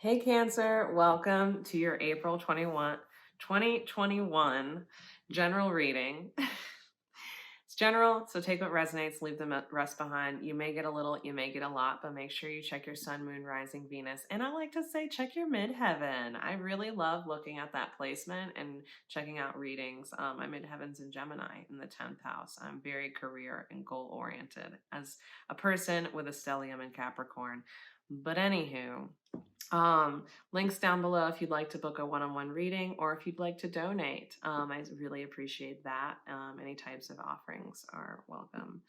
Hey Cancer, welcome to your April 2021 general reading. It's general, so take what resonates, leave the rest behind. You may get a little, you may get a lot, but make sure you check your sun, moon, rising, Venus. And I like to say, check your midheaven. I really love looking at that placement and checking out readings. My midheaven's in Gemini in the 10th house. I'm very career and goal oriented as a person with a stellium in Capricorn. But anywho, links down below if you'd like to book a one-on-one reading or if you'd like to donate. I really appreciate that. Any types of offerings are welcome.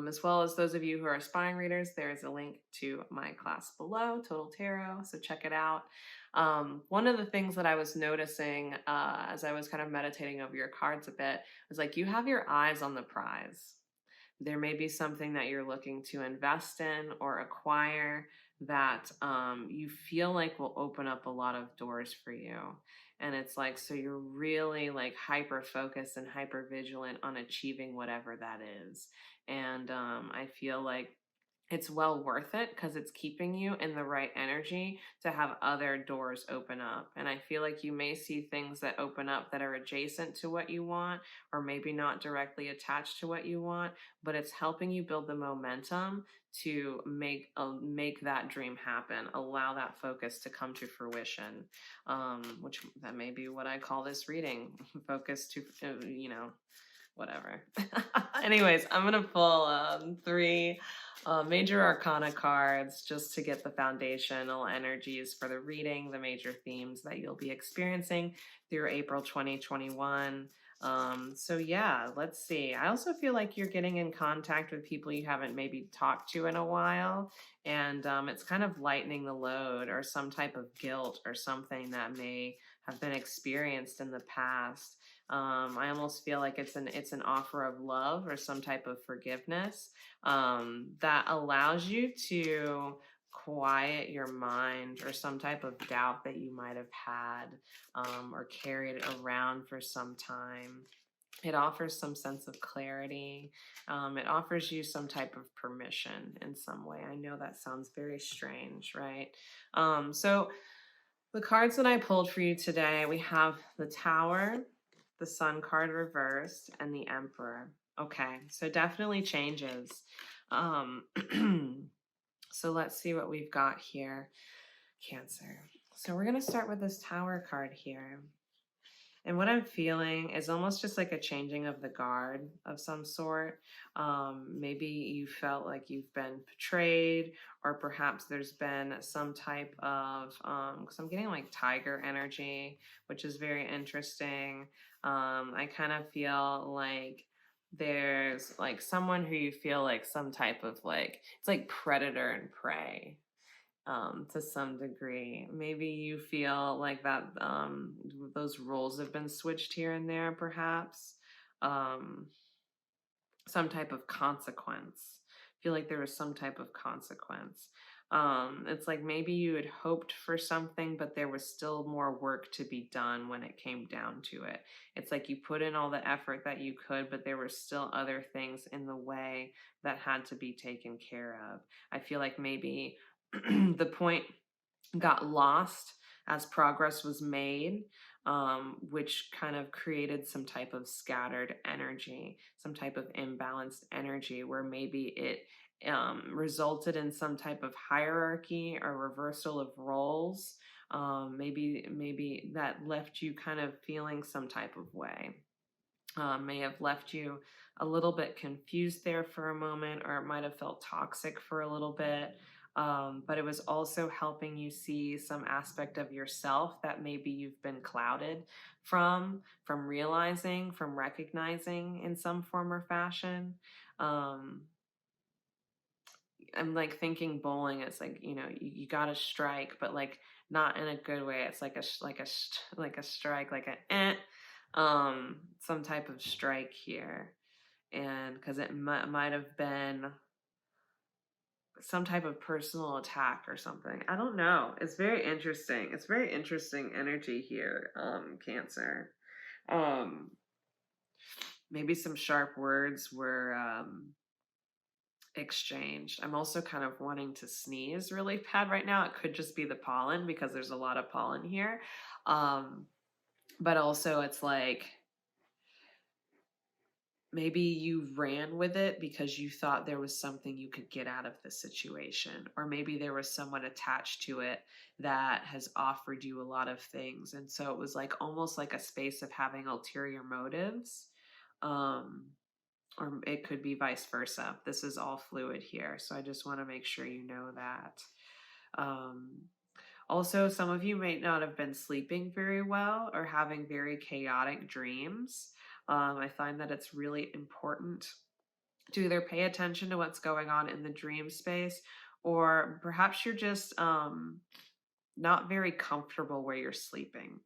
As well as those of you who are aspiring readers, there's a link to my class below, Total Tarot, so check it out. One of the things that I was noticing as I was kind of meditating over your cards a bit was like you have your eyes on the prize. There may be something that you're looking to invest in or acquire that you feel like will open up a lot of doors for you. And it's like, so you're really like hyper focused and hyper vigilant on achieving whatever that is. And I feel like it's well worth it because it's keeping you in the right energy to have other doors open up. And I feel like you may see things that open up that are adjacent to what you want, or maybe not directly attached to what you want, but it's helping you build the momentum to make that dream happen, allow that focus to come to fruition, which that may be what I call this reading, focus to, whatever. Anyways, I'm going to pull 3 major arcana cards just to get the foundational energies for the reading, the major themes that you'll be experiencing through April 2021. So yeah, let's see. I also feel like you're getting in contact with people you haven't maybe talked to in a while, and it's kind of lightening the load or some type of guilt or something that may have been experienced in the past. I almost feel like it's an offer of love or some type of forgiveness that allows you to quiet your mind or some type of doubt that you might have had or carried around for some time. It offers some sense of clarity. It offers you some type of permission in some way. I know that sounds very strange, right? So the cards that I pulled for you today, we have the Tower, the Sun card reversed, and the Emperor. Okay, so definitely changes. So let's see what we've got here, Cancer. So we're going to start with this Tower card here. And what I'm feeling is almost just like a changing of the guard of some sort. Maybe you felt like you've been betrayed, or perhaps there's been some type of, because I'm getting like tiger energy, which is very interesting. I kind of feel like there's like someone who you feel like some type of like, it's like predator and prey to some degree. Maybe you feel like that those roles have been switched here and there, perhaps. Some type of consequence. I feel like there was some type of consequence. It's like maybe you had hoped for something, but there was still more work to be done when it came down to it. It's like you put in all the effort that you could, but there were still other things in the way that had to be taken care of. I feel like maybe the point got lost as progress was made, which kind of created some type of scattered energy, some type of imbalanced energy where maybe it resulted in some type of hierarchy or reversal of roles. Maybe that left you kind of feeling some type of way. May have left you a little bit confused there for a moment, or it might have felt toxic for a little bit. But it was also helping you see some aspect of yourself that maybe you've been clouded from realizing, from recognizing in some form or fashion. I'm like thinking bowling. It's like, you got to strike, but like not in a good way. It's like a strike, like some type of strike here. And because it might have been some type of personal attack or something. I don't know. It's very interesting. It's very interesting energy here, Cancer. Maybe some sharp words were exchanged. I'm also kind of wanting to sneeze really bad right now. It could just be the pollen because there's a lot of pollen here. Um, but also it's like maybe you ran with it because you thought there was something you could get out of the situation, or maybe there was someone attached to it that has offered you a lot of things. And so it was like almost like a space of having ulterior motives. Um, or it could be vice versa. This is all fluid here. So I just want to make sure you know that. Um, Also, some of you may not have been sleeping very well or having very chaotic dreams. I find that it's really important to either pay attention to what's going on in the dream space, or perhaps you're just not very comfortable where you're sleeping.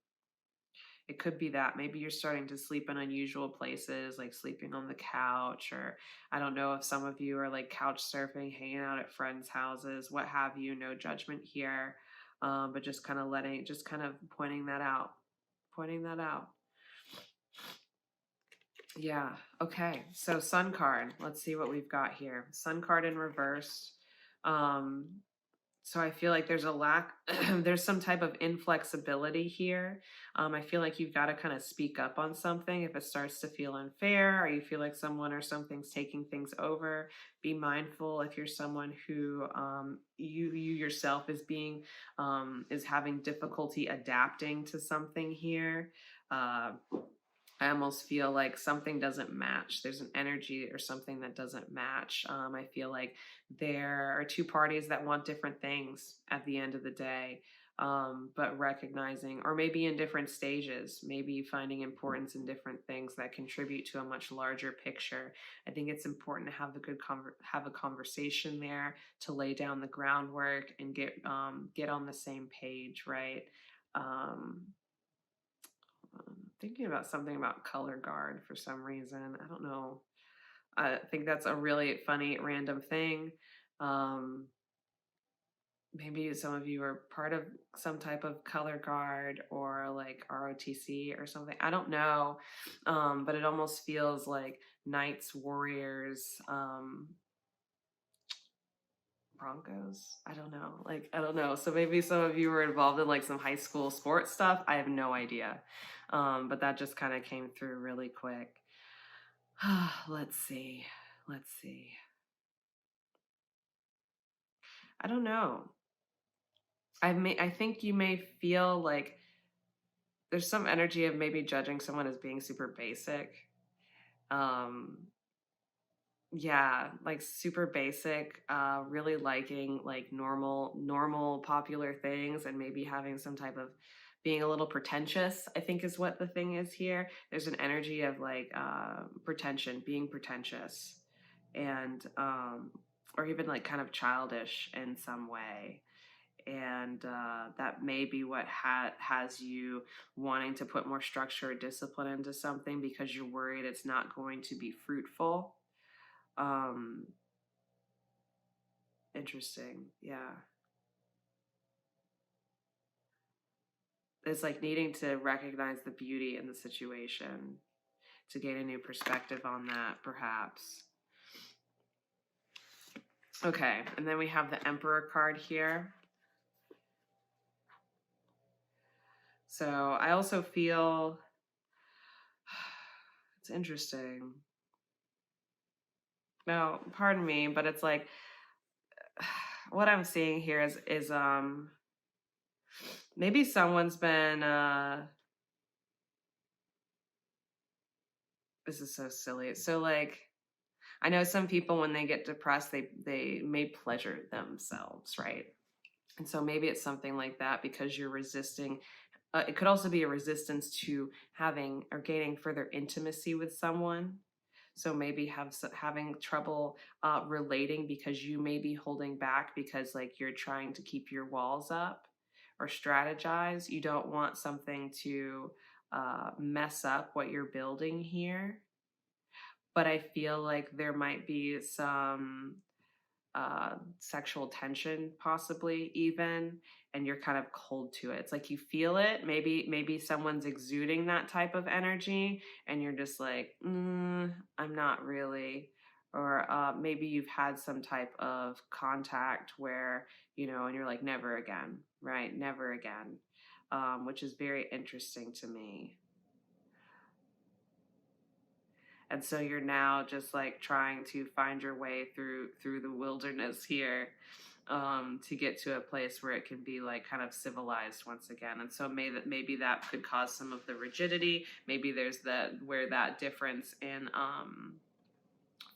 It could be that maybe you're starting to sleep in unusual places, like sleeping on the couch, or I don't know if some of you are like couch surfing, hanging out at friends' houses, what have you. No judgment here, but just kind of just kind of pointing that out. Pointing that out. Yeah. Okay. So Sun card. Let's see what we've got here. Sun card in reverse. Um, so I feel like there's a lack, there's some type of inflexibility here. I feel like you've got to kind of speak up on something if it starts to feel unfair, or you feel like someone or something's taking things over. Be mindful if you're someone who you yourself is having difficulty adapting to something here. I almost feel like something doesn't match. There's an energy or something that doesn't match. I feel like there are two parties that want different things at the end of the day, but recognizing, or maybe in different stages, maybe finding importance in different things that contribute to a much larger picture. I think it's important to have have a conversation there, to lay down the groundwork and get on the same page, right? Um, Thinking about something about color guard for some reason. I don't know. I think that's a really funny random thing. Um, Maybe some of you are part of some type of color guard or like ROTC or something. I don't know. But it almost feels like knights, warriors, Broncos. I don't know. Like, I don't know. So maybe some of you were involved in like some high school sports stuff. I have no idea. But that just kind of came through really quick. Let's see. Let's see. I don't know. I think you may feel like there's some energy of maybe judging someone as being super basic. Um, yeah, like super basic, really liking like normal popular things, and maybe having some type of being a little pretentious, I think is what the thing is here. There's an energy of like pretension, being pretentious, and or even like kind of childish in some way. And that may be what has you wanting to put more structure or discipline into something because you're worried it's not going to be fruitful. um Interesting. Yeah. It's like needing to recognize the beauty in the situation to gain a new perspective on that, perhaps. Okay, and then we have the Emperor card here. So I also feel it's interesting. No, pardon me, but it's like what I'm seeing here is maybe someone's been this is so silly. So like I know some people when they get depressed they may pleasure themselves, right? And so maybe it's something like that because you're resisting. It could also be a resistance to having or gaining further intimacy with someone. So maybe having trouble relating because you may be holding back because like you're trying to keep your walls up or strategize. You don't want something to mess up what you're building here. But I feel like there might be some sexual tension, possibly even, and you're kind of cold to it. It's like you feel it. Maybe someone's exuding that type of energy, and you're just like, I'm not really. Or maybe you've had some type of contact where, you know, and you're like, never again, right? Never again, which is very interesting to me. And so you're now just like trying to find your way through the wilderness here, to get to a place where it can be like kind of civilized once again. And so maybe that could cause some of the rigidity. Maybe there's that where that difference in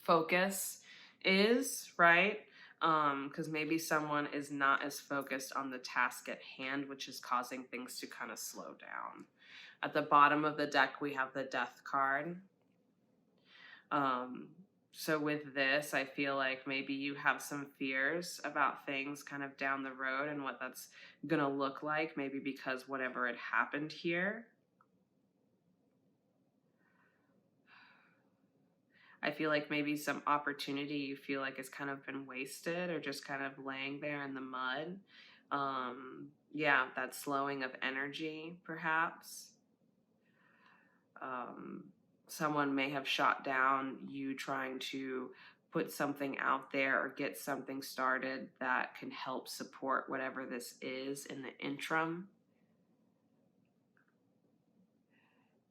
focus is, right? Because maybe someone is not as focused on the task at hand, which is causing things to kind of slow down. At the bottom of the deck, we have the Death card. So with this, I feel like maybe you have some fears about things kind of down the road and what that's gonna look like, maybe because whatever had happened here. I feel like maybe some opportunity you feel like has kind of been wasted or just kind of laying there in the mud. Yeah, that slowing of energy, perhaps. Someone may have shot down you trying to put something out there or get something started that can help support whatever this is in the interim.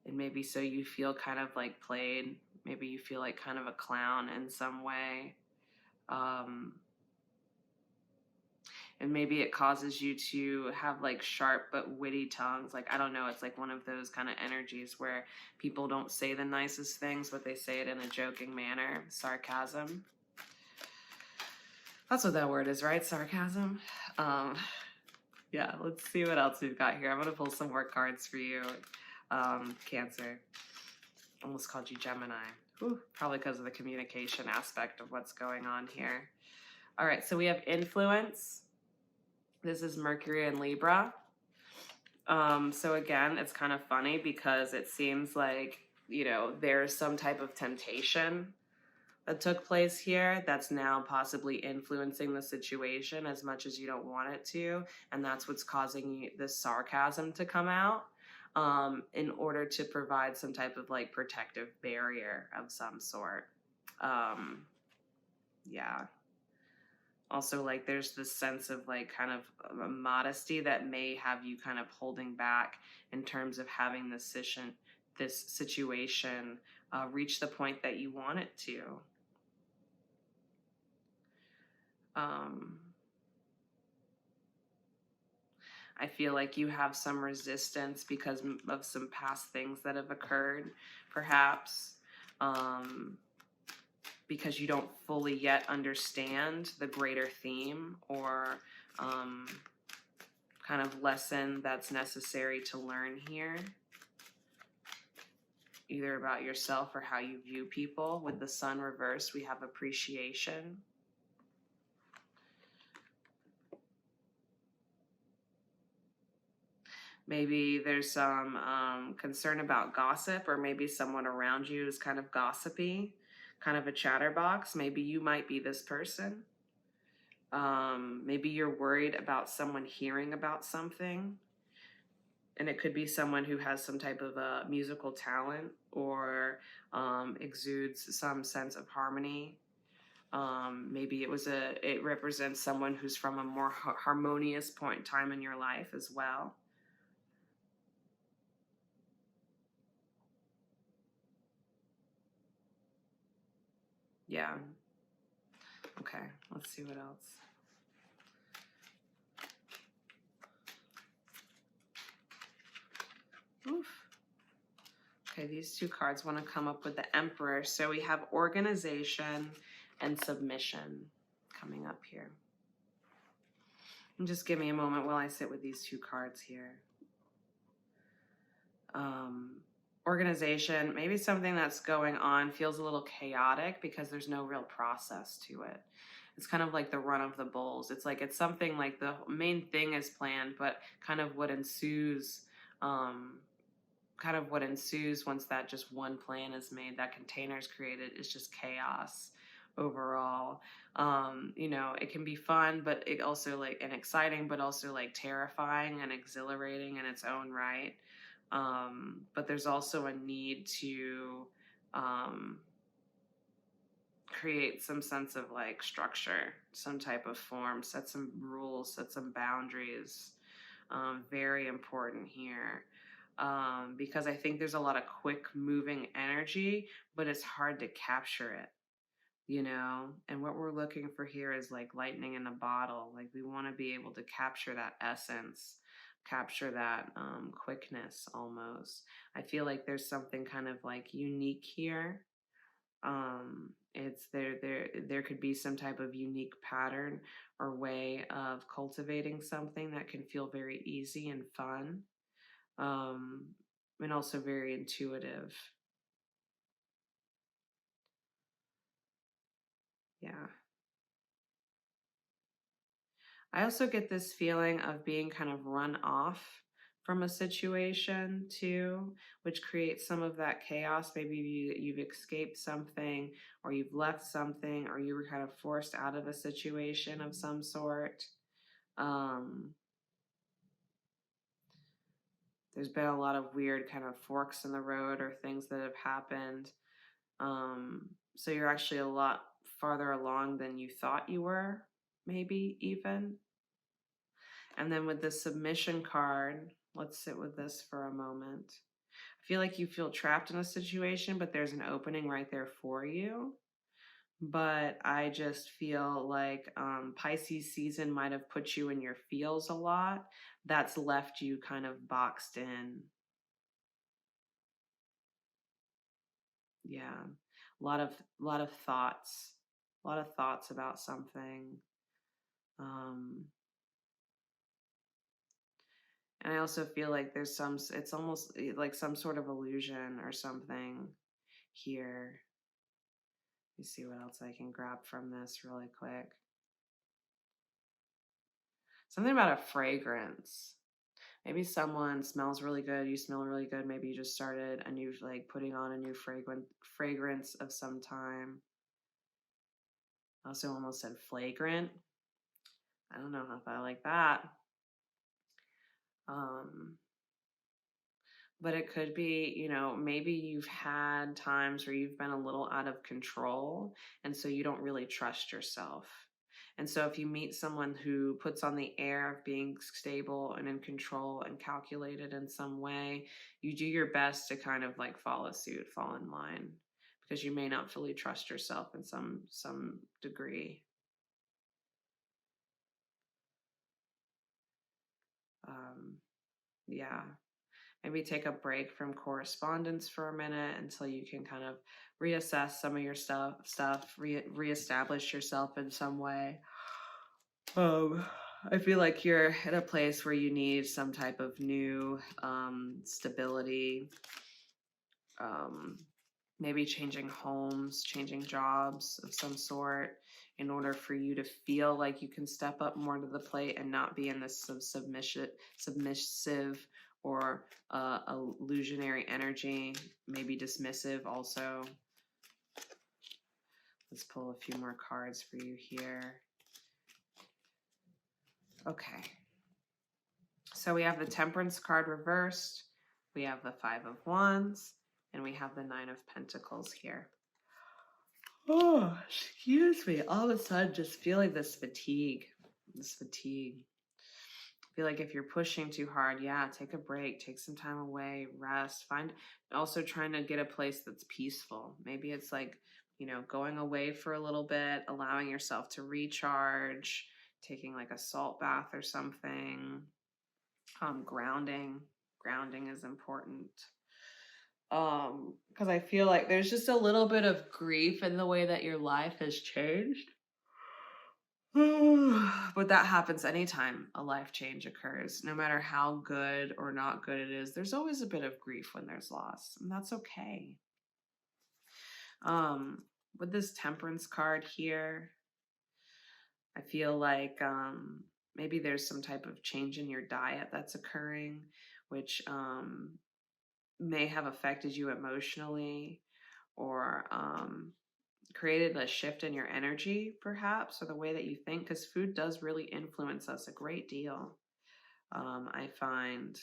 And maybe so you feel kind of like played. Maybe you feel like kind of a clown in some way. And maybe it causes you to have like sharp but witty tongues. Like, I don't know, it's like one of those kind of energies where people don't say the nicest things, but they say it in a joking manner. Sarcasm. That's what that word is, right? Sarcasm. Yeah, let's see what else we've got here. I'm going to pull some more cards for you. Cancer. Almost called you Gemini. Whew, probably because of the communication aspect of what's going on here. All right, so we have influence. This is Mercury and Libra. So again, it's kind of funny because it seems like, you know, there's some type of temptation that took place here that's now possibly influencing the situation as much as you don't want it to. And that's what's causing this sarcasm to come out, in order to provide some type of like protective barrier of some sort. Yeah. Also, like, there's this sense of like kind of a modesty that may have you kind of holding back in terms of having this situation reach the point that you want it to. I feel like you have some resistance because of some past things that have occurred, perhaps. Because you don't fully yet understand the greater theme or kind of lesson that's necessary to learn here, either about yourself or how you view people. With the Sun reversed, we have appreciation. Maybe there's some concern about gossip, or maybe someone around you is kind of gossipy, kind of a chatterbox. Maybe you might be this person. Maybe you're worried about someone hearing about something. And it could be someone who has some type of a musical talent or exudes some sense of harmony. Maybe it represents someone who's from a more harmonious point in time in your life as well. Yeah. Okay, let's see what else. Oof. Okay, these two cards want to come up with the Emperor. So we have organization and submission coming up here. And just give me a moment while I sit with these two cards here. Organization, maybe something that's going on feels a little chaotic because there's no real process to it. It's kind of like the run of the bulls. It's like it's something like the main thing is planned, but kind of what ensues, once that just one plan is made, that container is created, is just chaos overall. You know, it can be fun, but it also and exciting, but also like terrifying and exhilarating in its own right. But there's also a need to create some sense of like structure, some type of form, set some rules, set some boundaries. Very important here. Because I think there's a lot of quick moving energy, but it's hard to capture it, you know? And what we're looking for here is like lightning in a bottle. Like we want to be able to capture that essence, capture that quickness almost. I feel like there's something kind of like unique here. It's there could be some type of unique pattern or way of cultivating something that can feel very easy and fun, um, and also very intuitive. Yeah. I also get this feeling of being kind of run off from a situation too, which creates some of that chaos. Maybe you've escaped something, or you've left something, or you were kind of forced out of a situation of some sort. Um, there's been a lot of weird kind of forks in the road or things that have happened. So you're actually a lot farther along than you thought you were, maybe even. And then with the submission card, let's sit with this for a moment. I feel like you feel trapped in a situation, but there's an opening right there for you. But I just feel like Pisces season might have put you in your feels a lot. That's left you kind of boxed in. Yeah. A lot of thoughts. A lot of thoughts about something. Um, And I also feel like it's almost like some sort of illusion or something here. Let me see what else I can grab from this really quick. Something about a fragrance. Maybe someone smells really good, you smell really good. Maybe you just started a new, like putting on a new fragrance of some time. I also almost said flagrant. I don't know if I like that. Um, but it could be, maybe you've had times where you've been a little out of control, and so you don't really trust yourself. And so if you meet someone who puts on the air of being stable and in control and calculated in some way, you do your best to kind of like follow suit, fall in line, because you may not fully trust yourself in some degree. Um, yeah. Maybe take a break from correspondence for a minute until you can kind of reassess some of your reestablish yourself in some way. I feel like you're at a place where you need some type of new stability. Maybe changing homes, changing jobs of some sort, in order for you to feel like you can step up more to the plate and not be in this submissive or illusionary energy, maybe dismissive also. Let's pull a few more cards for you here. Okay. So we have the Temperance card reversed, we have the Five of Wands, and we have the Nine of Pentacles here. Oh, excuse me. All of a sudden, just feeling this fatigue. I feel like if you're pushing too hard, yeah, take a break, take some time away, rest. Also trying to get a place that's peaceful. Maybe it's like, going away for a little bit, allowing yourself to recharge, taking like a salt bath or something. Grounding. Grounding is important. Because I feel like there's just a little bit of grief in the way that your life has changed. But that happens anytime a life change occurs. No matter how good or not good it is, there's always a bit of grief when there's loss, and that's okay. With this Temperance card here, I feel like maybe there's some type of change in your diet that's occurring, which may have affected you emotionally, or created a shift in your energy, perhaps, or the way that you think, because food does really influence us a great deal. I find.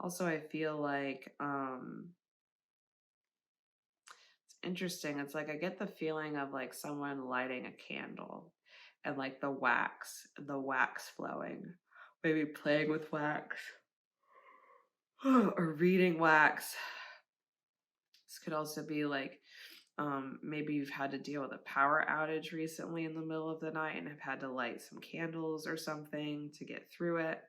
Also, I feel like interesting. It's like I get the feeling of like someone lighting a candle and like the wax flowing, maybe playing with wax or reading wax. This could also be like maybe you've had to deal with a power outage recently in the middle of the night and have had to light some candles or something to get through it.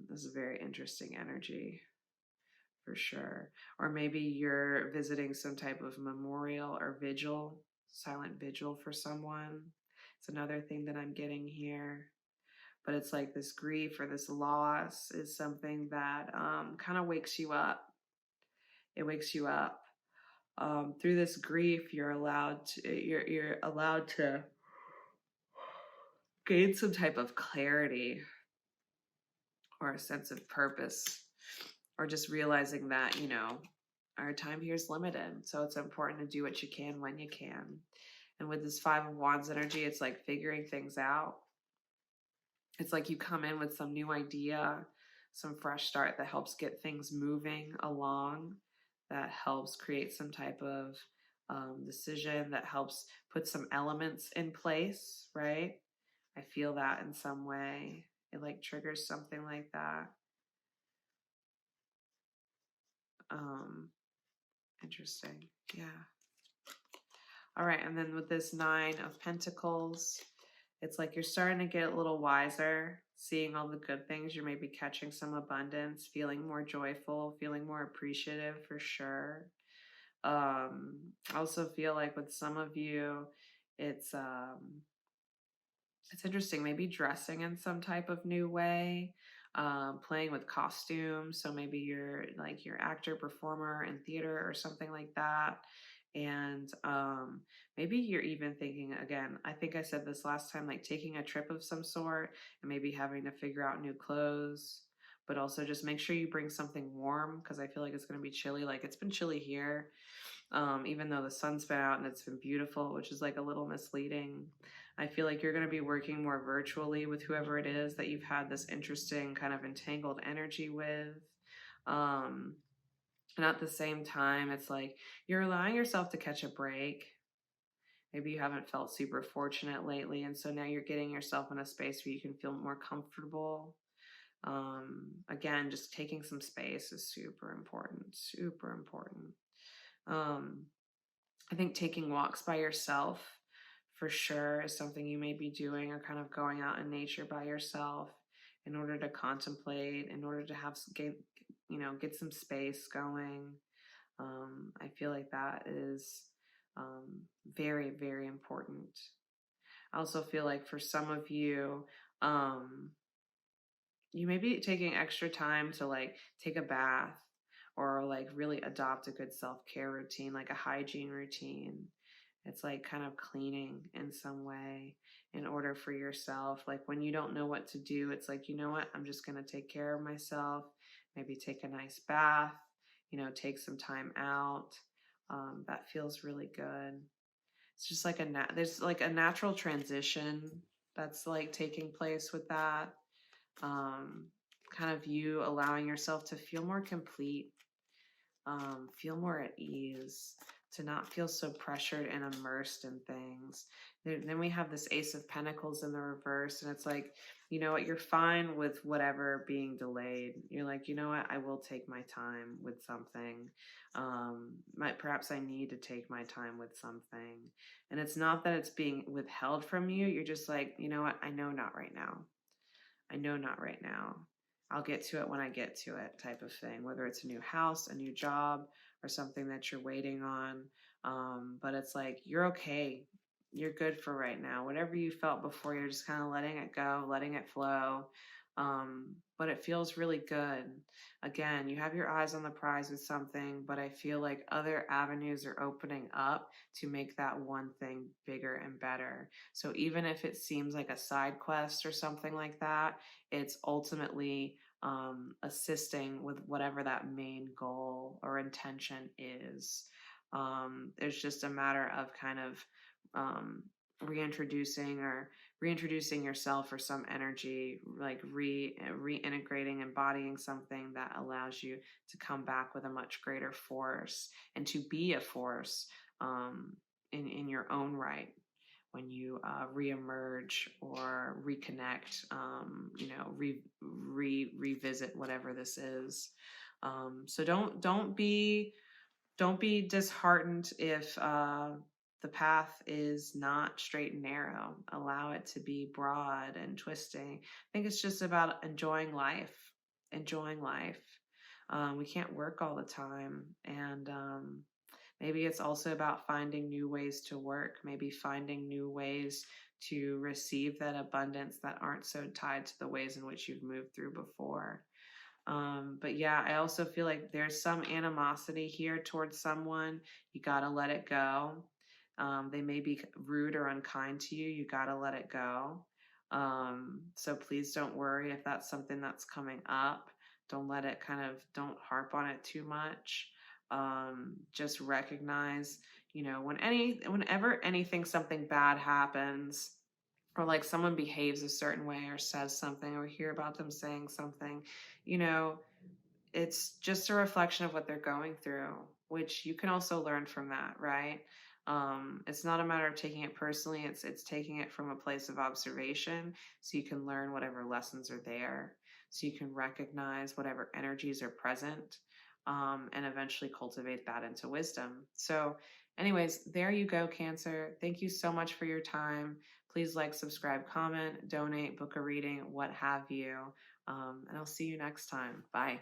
This is a very interesting energy for sure. Or maybe you're visiting some type of memorial or vigil, silent vigil for someone. It's another thing that I'm getting here. But it's like this grief or this loss is something that kind of wakes you up. It wakes you up. Through this grief, you're allowed to gain some type of clarity or a sense of purpose, or just realizing that, you know, our time here is limited. So it's important to do what you can when you can. And with this Five of Wands energy, it's like figuring things out. It's like you come in with some new idea, some fresh start that helps get things moving along, that helps create some type of decision, that helps put some elements in place, right? I feel that in some way. It like triggers something like that. Interesting. Yeah. All right. And then with this Nine of Pentacles, it's like you're starting to get a little wiser, seeing all the good things. You're maybe catching some abundance, feeling more joyful, feeling more appreciative for sure. I also feel like with some of you, it's interesting, maybe dressing in some type of new way, playing with costumes. So maybe you're like your actor, performer in theater or something like that. And maybe you're even thinking, again, I think I said this last time, like taking a trip of some sort and maybe having to figure out new clothes, but also just make sure you bring something warm, because I feel like it's going to be chilly. Like it's been chilly here, even though the sun's been out and it's been beautiful, which is like a little misleading. I feel like you're going to be working more virtually with whoever it is that you've had this interesting kind of entangled energy with. And at the same time, it's like you're allowing yourself to catch a break. Maybe you haven't felt super fortunate lately, and so now you're getting yourself in a space where you can feel more comfortable. Again, just taking some space is super important, super important. I think taking walks by yourself for sure is something you may be doing, or kind of going out in nature by yourself in order to contemplate, in order to have get some space going. I feel like that is very, very important. I also feel like for some of you, you may be taking extra time to like take a bath, or like really adopt a good self-care routine, like a hygiene routine. It's like kind of cleaning in some way in order for yourself. Like when you don't know what to do, it's like, you know what, I'm just going to take care of myself. Maybe take a nice bath, take some time out. That feels really good. It's just like there's like a natural transition that's like taking place with that. Kind of you allowing yourself to feel more complete, feel more at ease, to not feel so pressured and immersed in things. Then we have this Ace of Pentacles in the reverse, and it's like, you know what, you're fine with whatever being delayed. You're like, you know what, I will take my time with something. Perhaps I need to take my time with something. And it's not that it's being withheld from you. You're just like, you know what, I know not right now. I know not right now. I'll get to it when I get to it, type of thing, whether it's a new house, a new job, or something that you're waiting on. But it's like, you're okay. You're good for right now. Whatever you felt before, you're just kind of letting it go, letting it flow. But it feels really good. Again, you have your eyes on the prize with something, but I feel like other avenues are opening up to make that one thing bigger and better. So even if it seems like a side quest or something like that, it's ultimately assisting with whatever that main goal or intention is. It's just a matter of kind of reintroducing yourself or some energy, like reintegrating, embodying something that allows you to come back with a much greater force and to be a force in your own right when you reemerge or reconnect, revisit whatever this is. So don't be disheartened if the path is not straight and narrow. Allow it to be broad and twisting. I think it's just about enjoying life. Enjoying life. We can't work all the time, and maybe it's also about finding new ways to work. Maybe finding new ways to receive that abundance that aren't so tied to the ways in which you've moved through before. But yeah, I also feel like there's some animosity here towards someone. You got to let it go. They may be rude or unkind to you. You got to let it go. So please don't worry if that's something that's coming up. Don't let it don't harp on it too much. Just recognize, whenever something bad happens, or like someone behaves a certain way or says something or hear about them saying something, it's just a reflection of what they're going through, which you can also learn from that, right? It's not a matter of taking it personally. It's taking it from a place of observation so you can learn whatever lessons are there, so you can recognize whatever energies are present, and eventually cultivate that into wisdom. So anyways, there you go, Cancer. Thank you so much for your time. Please like, subscribe, comment, donate, book a reading, what have you. And I'll see you next time. Bye.